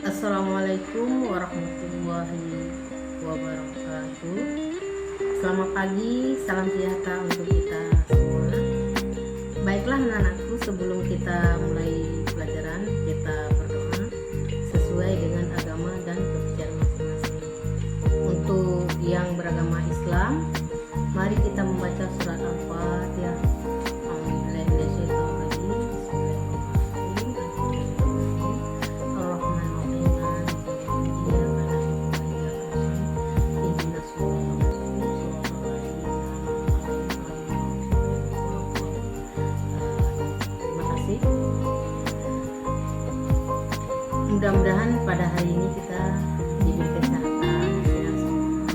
Assalamualaikum warahmatullahi wabarakatuh. Selamat pagi, salam sejahtera untuk kita semua. Baiklah anak-anakku, sebelum kita mulai pelajaran, kita berdoa sesuai dengan agama dan kepercayaan masing-masing. Untuk yang beragama Islam, mari kita membaca surat Al-Fatihah. Mudah-mudahan pada hari ini kita diberi kesehatan, sehat semua.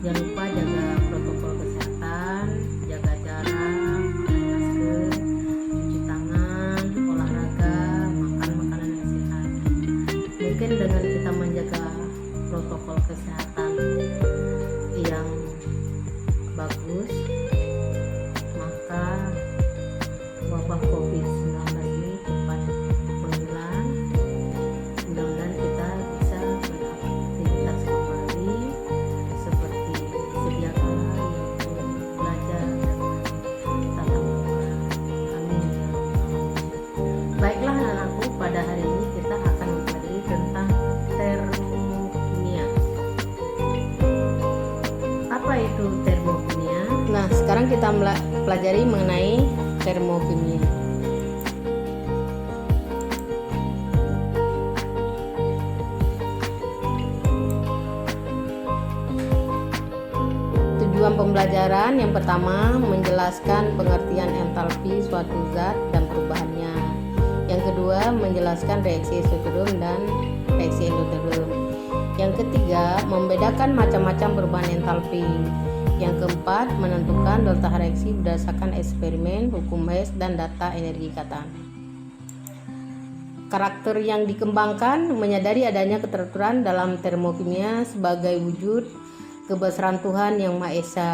Jangan lupa jaga protokol kesehatan, jaga jarak, pakai masker, cuci tangan, olahraga, makan makanan yang sehat. Mungkin dengan kita menjaga protokol kesehatan yang bagus, maka wabah COVID-19 ini cepat menghilang. Mudah-mudahan kita bisa beraktivitas kembali seperti sedia kala, yaitu belajar dengan tatap muka. Amin. Baiklah anak-anakku, pada hari ini kita akan mempelajari tentang termokimia. Apa itu termokimia? Nah, sekarang kita pelajari mengenai termokimia. Tujuan pembelajaran yang pertama, menjelaskan pengertian entalpi suatu zat dan perubahannya. Yang kedua, menjelaskan reaksi eksoterm dan reaksi endoterm. Yang ketiga, membedakan macam-macam perubahan entalpi. Yang keempat, menentukan delta reaksi berdasarkan eksperimen, hukum Hess, dan data energi ikatan. Karakter yang dikembangkan menyadari adanya keteraturan dalam termokimia sebagai wujud kebesaran Tuhan Yang Maha Esa,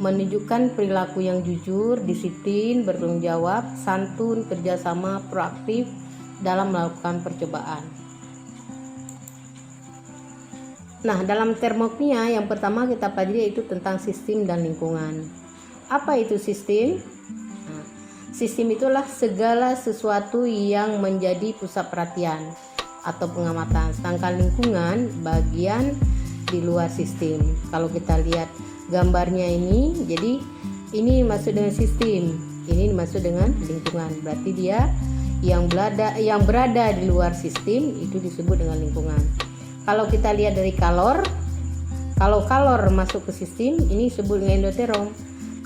menunjukkan perilaku yang jujur, disiplin, bertanggung jawab, santun, kerjasama, proaktif dalam melakukan percobaan. Nah, dalam termokimia yang pertama kita pelajari yaitu tentang sistem dan lingkungan. Apa itu sistem? Nah, sistem itulah segala sesuatu yang menjadi pusat perhatian atau pengamatan, sedangkan lingkungan bagian di luar sistem. Kalau kita lihat gambarnya ini, jadi ini masuk dengan sistem, ini masuk dengan lingkungan. Berarti dia yang berada di luar sistem itu disebut dengan lingkungan. Kalau kita lihat dari kalor, kalau kalor masuk ke sistem ini disebut dengan endoterm.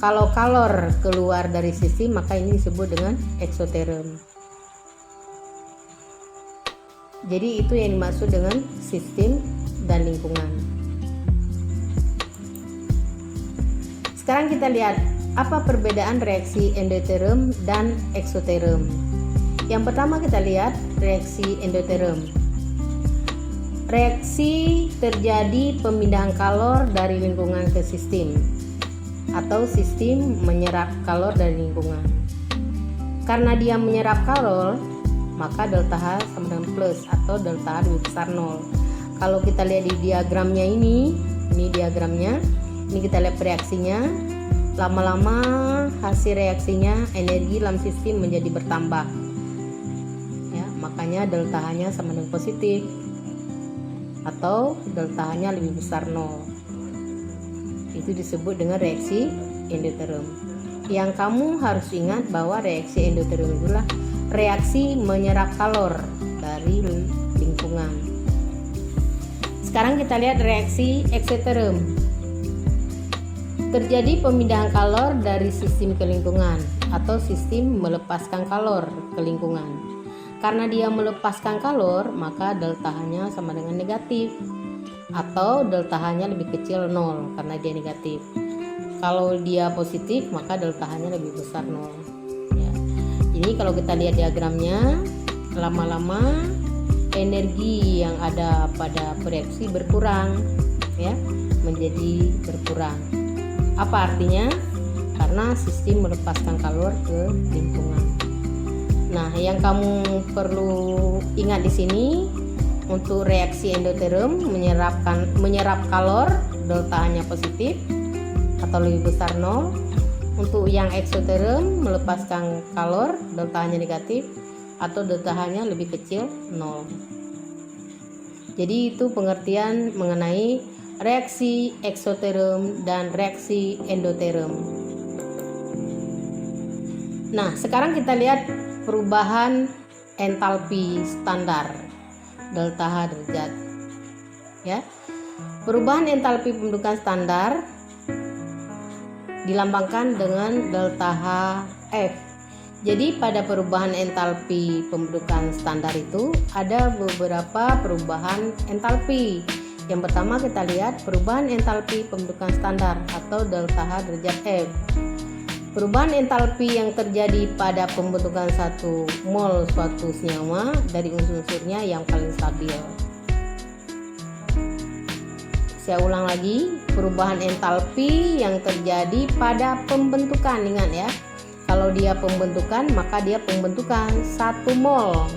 Kalau kalor keluar dari sistem maka ini disebut dengan eksoterm. Jadi itu yang dimaksud dengan sistem dan lingkungan. Sekarang kita lihat apa perbedaan reaksi endoterm dan eksoterm. Yang pertama kita lihat reaksi endoterm. Reaksi terjadi pemindahan kalor dari lingkungan ke sistem, atau sistem menyerap kalor dari lingkungan. Karena dia menyerap kalor, maka delta H sama dengan plus atau delta H lebih besar 0. Kalau kita lihat di diagramnya ini diagramnya, ini kita lihat reaksinya. Lama-lama hasil reaksinya energi dalam sistem menjadi bertambah. Ya, makanya delta H-nya sama dengan positif atau delta H-nya lebih besar 0. Itu disebut dengan reaksi endoterm. Yang kamu harus ingat bahwa reaksi endoterm itulah reaksi menyerap kalor dari lingkungan. Sekarang kita lihat reaksi eksoterm. Terjadi pemindahan kalor dari sistem ke lingkungan atau sistem melepaskan kalor ke lingkungan. Karena dia melepaskan kalor, maka delta H-nya sama dengan negatif atau delta H-nya lebih kecil 0 karena dia negatif. Kalau dia positif, maka delta H-nya lebih besar 0. Ya. Ini kalau kita lihat diagramnya, lama-lama energi yang ada pada reaksi berkurang, ya, menjadi berkurang. Apa artinya? Karena sistem melepaskan kalor ke lingkungan. Nah, yang kamu perlu ingat di sini, untuk reaksi endoterm menyerap kalor, delta H-nya positif atau lebih besar 0. Untuk yang eksoterm melepaskan kalor, delta H-nya negatif atau delta H-nya lebih kecil 0. Jadi itu pengertian mengenai reaksi eksoterm dan reaksi endoterm. Nah, sekarang kita lihat perubahan entalpi standar delta H derajat. Ya. Perubahan entalpi pembentukan standar dilambangkan dengan delta HF. Jadi pada perubahan entalpi pembentukan standar itu ada beberapa perubahan entalpi. Yang pertama kita lihat perubahan entalpi pembentukan standar atau delta H derajat F. Perubahan entalpi yang terjadi pada pembentukan 1 mol suatu senyawa dari unsur-unsurnya yang paling stabil. Saya ulang lagi, perubahan entalpi yang terjadi pada pembentukan. Ingat ya, kalau dia pembentukan maka dia pembentukan 1 mol.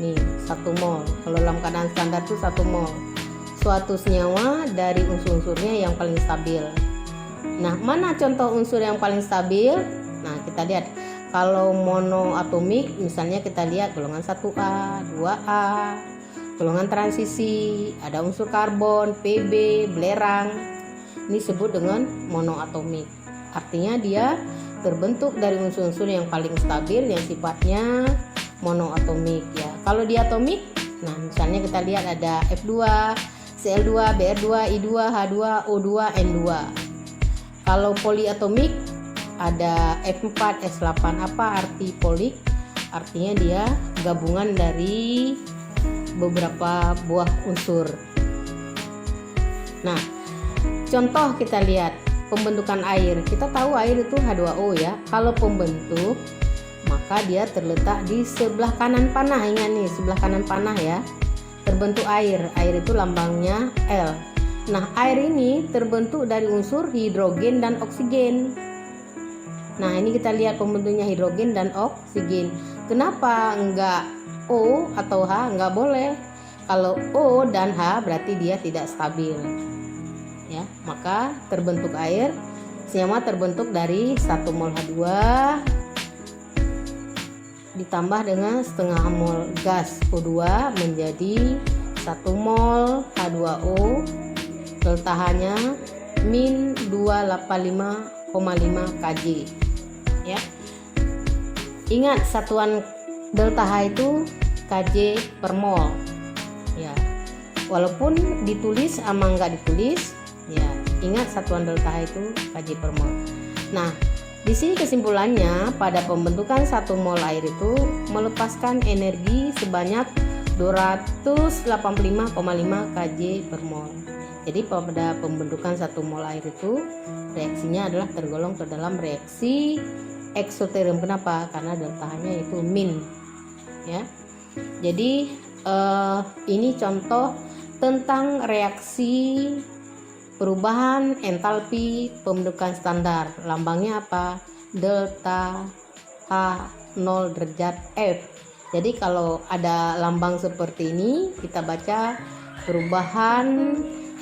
Nih, 1 mol. Kalau dalam keadaan standar itu 1 mol suatu senyawa dari unsur-unsurnya yang paling stabil. Nah, mana contoh unsur yang paling stabil? Nah, kita lihat. Kalau monoatomik misalnya kita lihat golongan 1A, 2A, golongan transisi, ada unsur karbon, Pb, belerang. Ini disebut dengan monoatomik. Artinya dia terbentuk dari unsur-unsur yang paling stabil yang sifatnya monoatomik ya. Kalau diatomik, nah misalnya kita lihat ada F2, Cl2, Br2, I2, H2, O2, N2. Kalau poliatomik ada F4, S8. Apa arti polik? Artinya dia gabungan dari beberapa buah unsur. Nah, contoh kita lihat pembentukan air. Kita tahu air itu H2O ya. Kalau pembentuk maka dia terletak di sebelah kanan panah. Ingat nih, sebelah kanan panah ya. Terbentuk air. Air itu lambangnya L. Nah, air ini terbentuk dari unsur hidrogen dan oksigen. Nah, ini kita lihat pembentuknya hidrogen dan oksigen. Kenapa enggak O atau H? Enggak boleh. Kalau O dan H berarti dia tidak stabil. Ya, maka terbentuk air, senyawa terbentuk dari 1 mol H2 ditambah dengan setengah mol gas O2 menjadi 1 mol H2O. Delta H-nya min 285,5 kJ ya. Ingat satuan delta H itu kJ per mol ya. Walaupun ditulis sama enggak ditulis ya, ingat satuan delta H itu kJ per mol. Nah, di sini kesimpulannya pada pembentukan 1 mol air itu melepaskan energi sebanyak 285,5 kJ per mol. Jadi pada pembentukan 1 mol air itu reaksinya adalah tergolong ke dalam reaksi eksoterm. Kenapa? Karena delta H-nya itu min ya. Jadi ini contoh tentang reaksi perubahan entalpi pembentukan standar. Lambangnya apa? Delta H 0 derajat F. Jadi kalau ada lambang seperti ini kita baca perubahan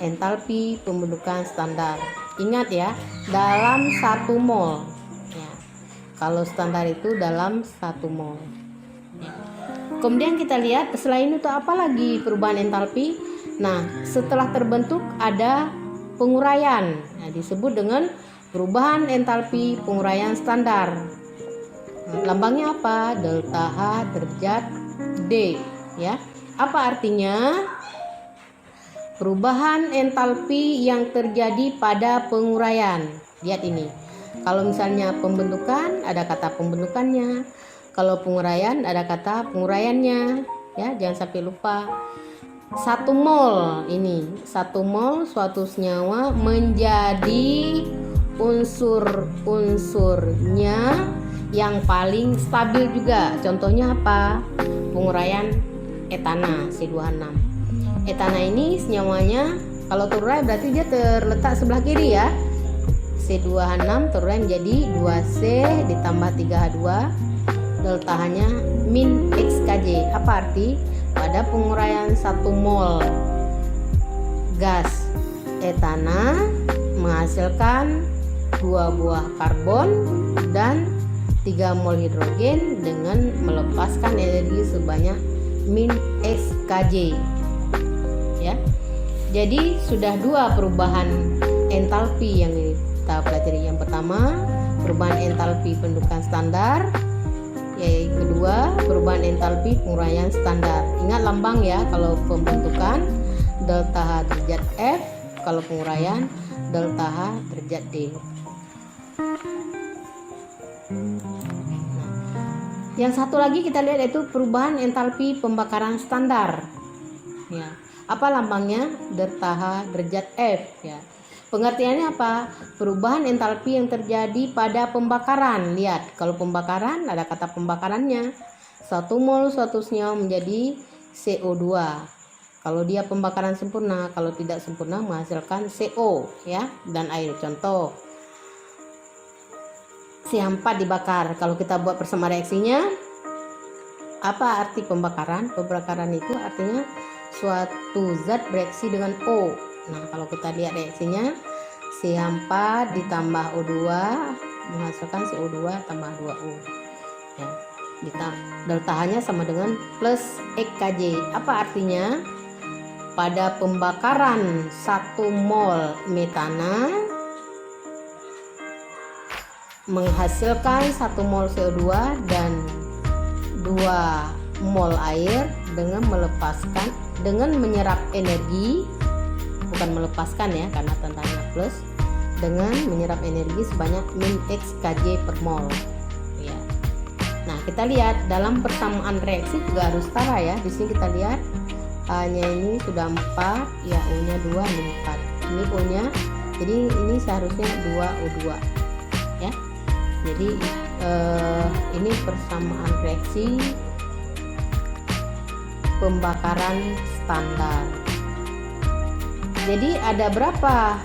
entalpi pembentukan standar. Ingat ya, dalam 1 mol ya. Kalau standar itu dalam 1 mol ya. Kemudian kita lihat selain itu apa lagi perubahan entalpi. Nah, setelah terbentuk ada penguraian. Nah, disebut dengan perubahan entalpi penguraian standar. Lambangnya apa? Delta H derajat D ya. Apa artinya? Perubahan entalpi yang terjadi pada penguraian. Lihat ini. Kalau misalnya pembentukan ada kata pembentukannya. Kalau penguraian ada kata penguraiannya. Ya, jangan sampai lupa. 1 mol ini, 1 mol suatu senyawa menjadi unsur-unsurnya yang paling stabil juga. Contohnya apa? Penguraian etana C2H6. Etana ini senyawanya kalau terurai berarti dia terletak sebelah kiri ya. C2H6 terurai menjadi 2C ditambah 3H2 delta-nya min X Kj. Apa arti? Pada penguraian 1 mol gas etana menghasilkan 2 buah karbon dan 3 mol hidrogen dengan melepaskan energi sebanyak min X Kj. Ya. Jadi sudah 2 perubahan entalpi yang kita pelajari. Yang pertama, perubahan entalpi pendudukan standar. Yang kedua, perubahan entalpi penguraian standar. Ingat lambang ya, kalau pembentukan delta H derajat F, kalau penguraian delta H derajat D. Yang satu lagi kita lihat yaitu perubahan entalpi pembakaran standar. Ya, apa lambangnya? Delta H derajat F. Ya. Pengertiannya apa? Perubahan entalpi yang terjadi pada pembakaran. Lihat, kalau pembakaran ada kata pembakarannya. 1 mol suatu senyawa menjadi CO2. Kalau dia pembakaran sempurna, kalau tidak sempurna menghasilkan CO ya dan air. Contoh, CH4 dibakar. Kalau kita buat persama reaksinya, apa arti pembakaran? Pembakaran itu artinya suatu zat bereaksi dengan O. Nah, kalau kita lihat reaksinya, CH4 ditambah O2 menghasilkan CO2 tambah 2O. Ya, delta-nya sama dengan plus XKJ. Apa artinya? Pada pembakaran 1 mol metana menghasilkan 1 mol CO2 dan 2 mol air dengan menyerap energi, bukan melepaskan ya karena tandanya plus, dengan menyerap energi sebanyak min X Kj per mol ya. Nah, kita lihat dalam persamaan reaksi juga harus setara ya. Di sini kita lihat A-nya ini sudah 4, ya O-nya 2, ini 4. Ini O-nya, jadi ini seharusnya 2O2 ya. Jadi ini persamaan reaksi pembakaran standar. Jadi ada berapa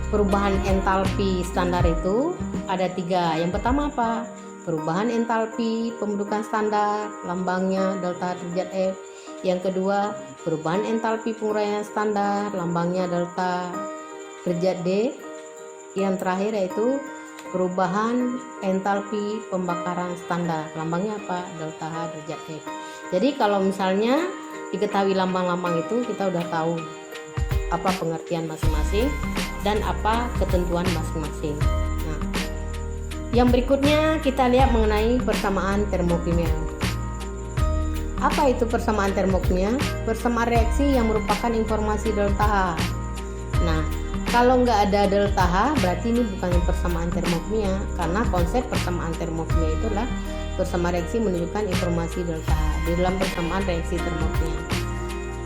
perubahan entalpi standar itu? Ada 3. Yang pertama apa? Perubahan entalpi pembentukan standar, lambangnya delta derajat F. Yang kedua, perubahan entalpi penguraian standar, lambangnya delta derajat D. Yang terakhir yaitu perubahan entalpi pembakaran standar, lambangnya apa? Delta H derajat F. Jadi kalau misalnya diketahui lambang-lambang itu, kita udah tahu apa pengertian masing-masing dan apa ketentuan masing-masing. Nah, yang berikutnya kita lihat mengenai persamaan termokimia. Apa itu persamaan termokimia? Persamaan reaksi yang merupakan informasi delta H. Nah, kalau nggak ada delta H, berarti ini bukan persamaan termokimia, karena konsep persamaan termokimia itulah persamaan reaksi menunjukkan informasi delta H di dalam persamaan reaksi termokimia.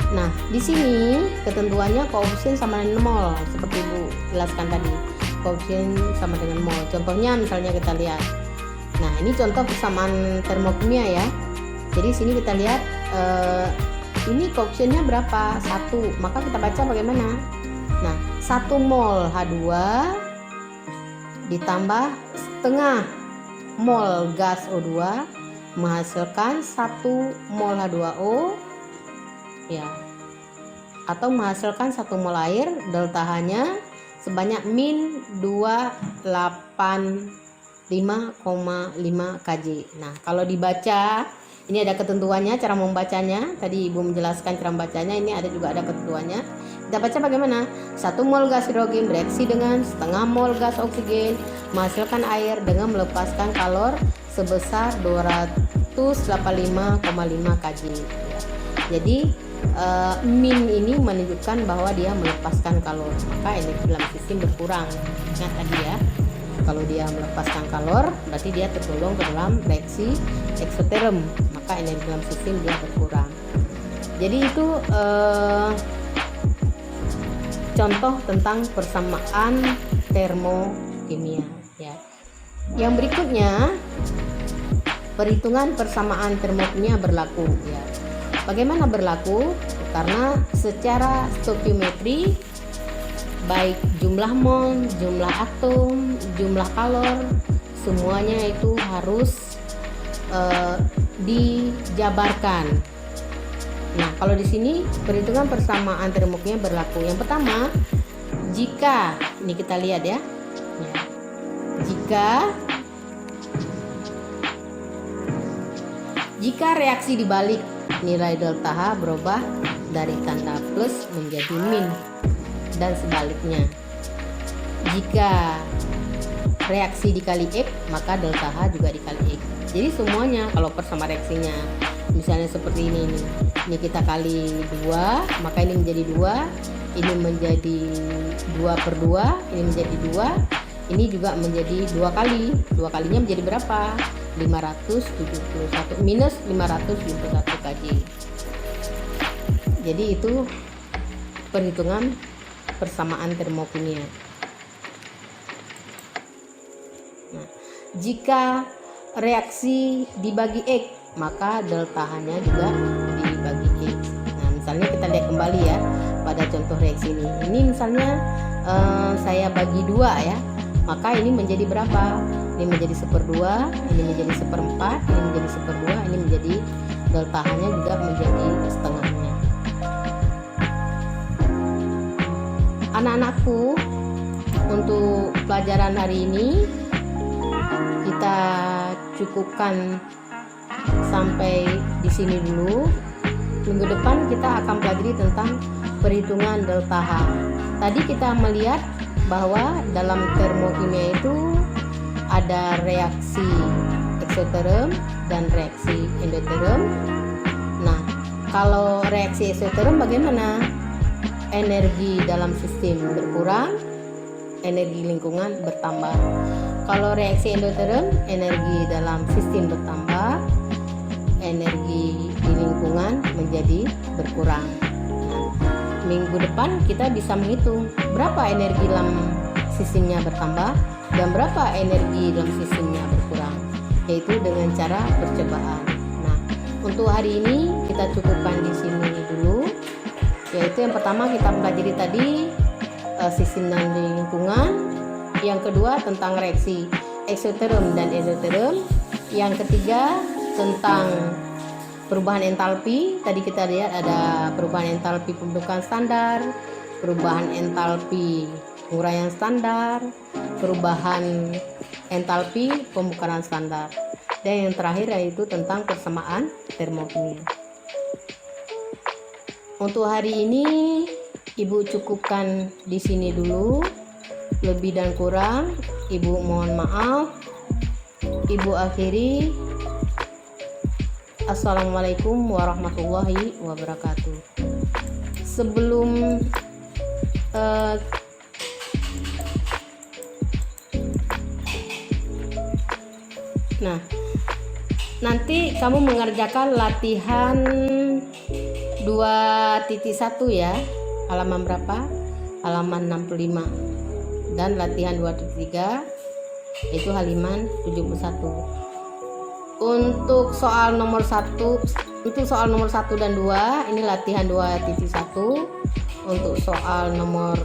Nah, di sini ketentuannya koefisien sama dengan mol, seperti Ibu jelaskan tadi. Koefisien sama dengan mol. Contohnya misalnya kita lihat. Nah, ini contoh persamaan termokimia ya. Jadi sini kita lihat ini koefisiennya berapa? 1. Maka kita baca bagaimana? Nah, 1 mol H2 ditambah setengah mol gas O2 menghasilkan 1 mol H2O ya, atau menghasilkan 1 mol air. Delta H-nya sebanyak min 285,5 Kj. Nah, kalau dibaca ini ada ketentuannya, cara membacanya. Tadi Ibu menjelaskan cara membacanya, ini juga ada ketentuannya. Kita baca bagaimana? 1 mol gas hidrogen bereaksi dengan setengah mol gas oksigen menghasilkan air dengan melepaskan kalor sebesar 285,5 Kj. Jadi min ini menunjukkan bahwa dia melepaskan kalor, maka energi dalam sistem berkurang. Ingat tadi ya, kalau dia melepaskan kalor berarti dia tergolong ke dalam reaksi eksoterm, maka energi dalam sistem dia berkurang. Jadi itu contoh tentang persamaan termokimia ya. Yang berikutnya, perhitungan persamaan termokimia berlaku ya. Bagaimana berlaku? Karena secara stokiometri, baik jumlah mol, jumlah atom, jumlah kalor, semuanya itu harus dijabarkan. Nah, kalau di sini perhitungan persamaan termokimia berlaku. Yang pertama, jika ini kita lihat ya. Jika reaksi dibalik, nilai delta H berubah dari tanda plus menjadi min dan sebaliknya. Jika reaksi dikali X, maka delta H juga dikali X. Jadi semuanya kalau persama reaksinya misalnya seperti ini nih. Ini kita kali 2, maka ini menjadi 2, ini menjadi 2/2, ini menjadi 2, ini juga menjadi 2 kali. 2 kalinya menjadi berapa? 571 minus 571 kJ. Jadi itu perhitungan persamaan termokimia. Nah, jika reaksi dibagi X, maka delta H-nya juga dibagi X. Nah, misalnya kita lihat kembali ya pada contoh reaksi ini. Ini misalnya saya bagi 2 ya, maka ini menjadi berapa? Ini menjadi 1/2, ini menjadi 1/4, ini menjadi 1/2, ini menjadi delta H-nya juga menjadi setengahnya. Anak-anakku, untuk pelajaran hari ini kita cukupkan sampai di sini dulu. Minggu depan kita akan pelajari tentang perhitungan delta H. Tadi kita melihat bahwa dalam termokimia itu ada reaksi eksoterm dan reaksi endoterm. Nah, kalau reaksi eksoterm bagaimana? Energi dalam sistem berkurang, energi lingkungan bertambah. Kalau reaksi endoterm, energi dalam sistem bertambah, energi di lingkungan menjadi berkurang. Nah, minggu depan kita bisa menghitung berapa energi dalam sistemnya bertambah dan berapa energi dalam sistemnya berkurang, yaitu dengan cara percobaan. Nah, untuk hari ini kita cukupkan di sini dulu, yaitu yang pertama kita pelajari tadi sistem dan lingkungan, yang kedua tentang reaksi eksoterm dan endoterm, yang ketiga tentang perubahan entalpi. Tadi kita lihat ada perubahan entalpi pembentukan standar, perubahan entalpi penguraian standar, perubahan entalpi pembukaan standar, dan yang terakhir yaitu tentang persamaan termokimia. Untuk hari ini Ibu cukupkan di sini dulu. Lebih dan kurang Ibu mohon maaf. Ibu akhiri. Assalamualaikum warahmatullahi wabarakatuh. Sebelum nah, nanti kamu mengerjakan latihan 2.1 ya. Halaman berapa? Halaman 65. Dan latihan 2.3 itu halaman 71. Untuk soal nomor 1 dan 2 ini latihan 2.1. Untuk soal nomor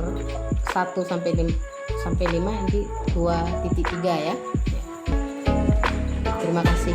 1 sampai 5 ini 2.3 ya. Terima kasih.